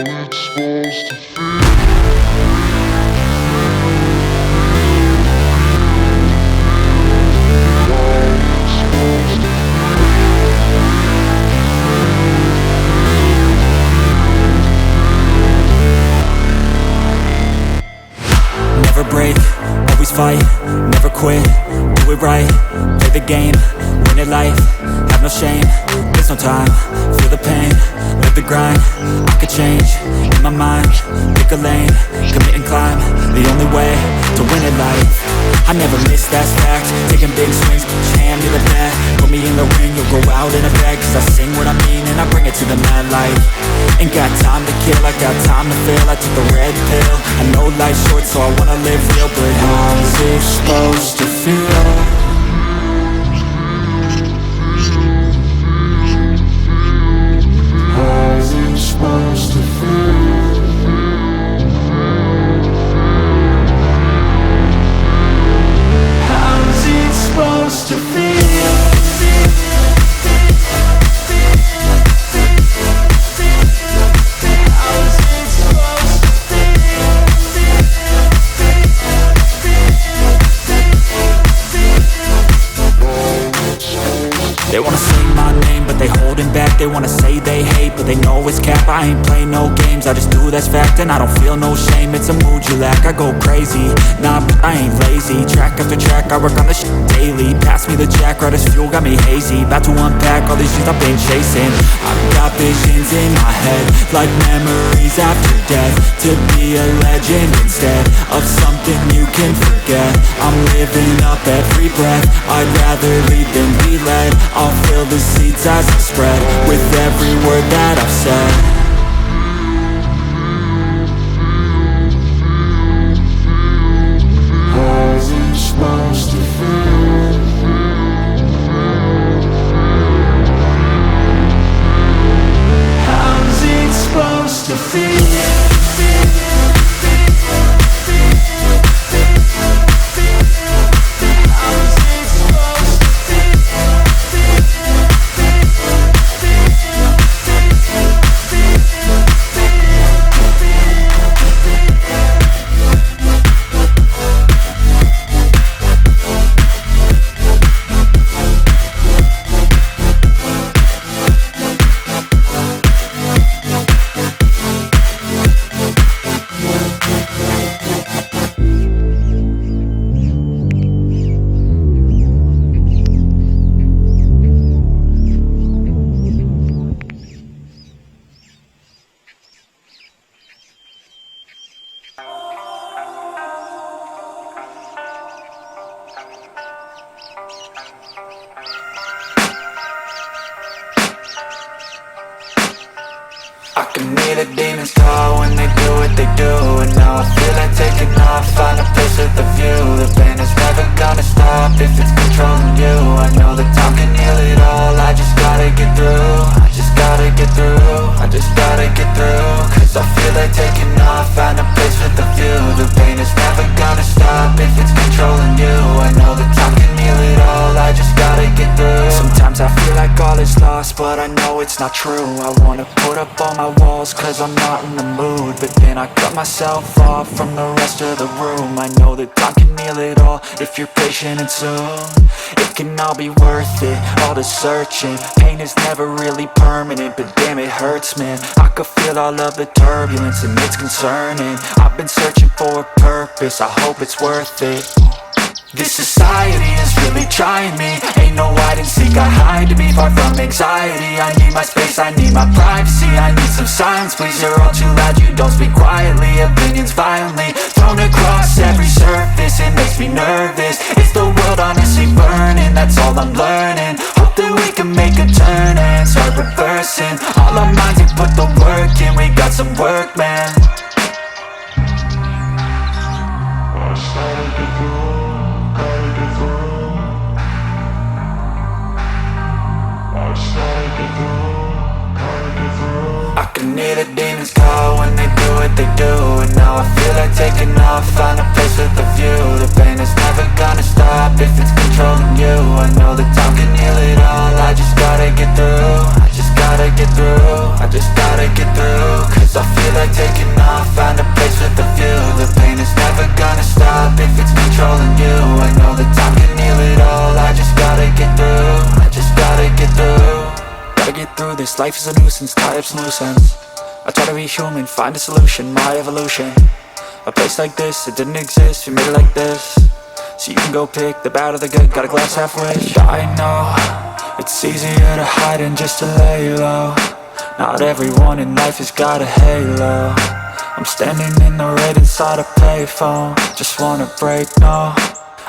Never break, always fight, never quit, do it right, play the game, win it life, have no shame, there's no time, feel the pain, live the grind, I could change, in my mind, pick a lane, commit and climb, the only way to win it life. I never miss, that's fact, taking big swings, put your hand to the bat, put me in the ring, you'll go out in a bag, cause I sing what I mean and I bring it to the mad light. Ain't got time to kill, I got time to feel, I took the red pill, I know life's short so I wanna live real, but how's it supposed to feel? How's it supposed to feel? How's it supposed to feel? They wanna say my name, but they holding back. They wanna say they hate, but they know it's cap. I ain't play no games, I just do that's fact. And I don't feel no shame, it's a mood you lack. I go crazy, nah, but I ain't lazy. Track after track, I work on this shit daily. Pass me the jack, right as fuel, got me hazy. About to unpack all these things I've been chasing. I've got visions in my head, like memories after death. To be a legend instead of something you can forget. I'm living up every breath, I'd rather lead than be led. I'll fill the seeds as I spread with every word that I've said. How's it supposed to feel? How's it supposed to feel? I can hear the demons call when they do what they do. And now I feel like taking off, find a place with a view. The pain is never gonna stop if it's controlling you. I know that time can heal it all, I just gotta get through. I just gotta get through, I just gotta get through. Cause I feel like taking off, find a place with a view. The pain is never gonna stop if it's controlling you. I know that time can heal it all, I just gotta get through. Sometimes I feel like all is lost, but I know it's not true. I wanna put up all my walls cause I'm not in the mood, but then I cut myself off from the rest of the room. I know that time can heal it all if you're patient and soon. It can all be worth it, all the searching. Pain is never really permanent, but damn it hurts, man. I could feel all of the turbulence and it's concerning. I've been searching for a purpose, I hope it's worth it. This society is really trying me. Ain't no hide and seek, I hide to be far from anxiety. I need my space, I need my privacy. I need some silence, please, you're all too loud. You don't speak quietly, opinions violently thrown across every surface. It makes me nervous, it's the world honestly burning. That's all I'm learning, hope that we can make a turn and start reversing. All our minds and put the work in, we got some work, man. I can hear the demons call when they do what they do. And now I feel like taking off, find a place with a view. The pain is never gonna stop if it's controlling you. I know that time can heal it all, I just gotta get through. I just gotta get through, I just gotta get through. Cause I feel this life is a nuisance, tie up some loose ends. I try to be human, find a solution, my evolution. A place like this, it didn't exist, we made it like this. So you can go pick the bad or the good, got a glass halfway. I know, it's easier to hide than just to lay low. Not everyone in life has got a halo. I'm standing in the red inside a payphone. Just wanna break, no,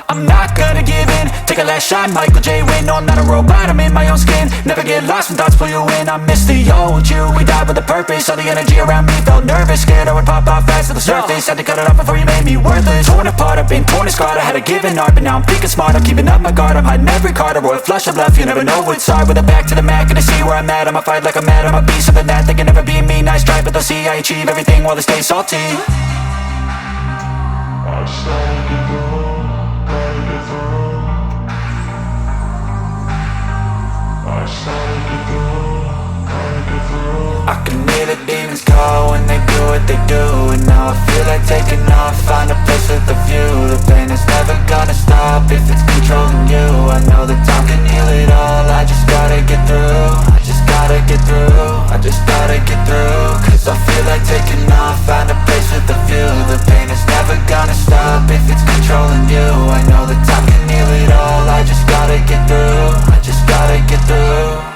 I'm not gonna give in. Take a last shot, Michael J. Win. No, I'm not a robot, I'm in my own skin. Never get lost when thoughts pull you in. I miss the old you, we died with a purpose. All the energy around me felt nervous, scared I would pop out fast to the surface. Had to cut it off before you made me worthless. Torn apart, I've been torn and scarred. I had a given art, but now I'm thinking smart. I'm keeping up my guard, I'm hiding every card. A royal flush of love, you never know what's hard. With a back to the mat, gonna see where I'm at. I'ma fight like I'm mad, I'ma be something that they can never be me. Nice try, but they'll see I achieve everything while they stay salty. I started to go, gotta get through. I started to go, gotta get through. I can hear the demons call when they do what they do. And now I feel like taking off, find a place with a view. The pain is never gonna stop if it's controlling you. I know that time can heal it all, I just gotta get through. I just gotta get through, I just gotta get through. Cause I feel like taking off, find a place with a view. The pain is never gonna stop if it's controlling you. I know that time can heal it all, I just gotta get through. I just gotta get through.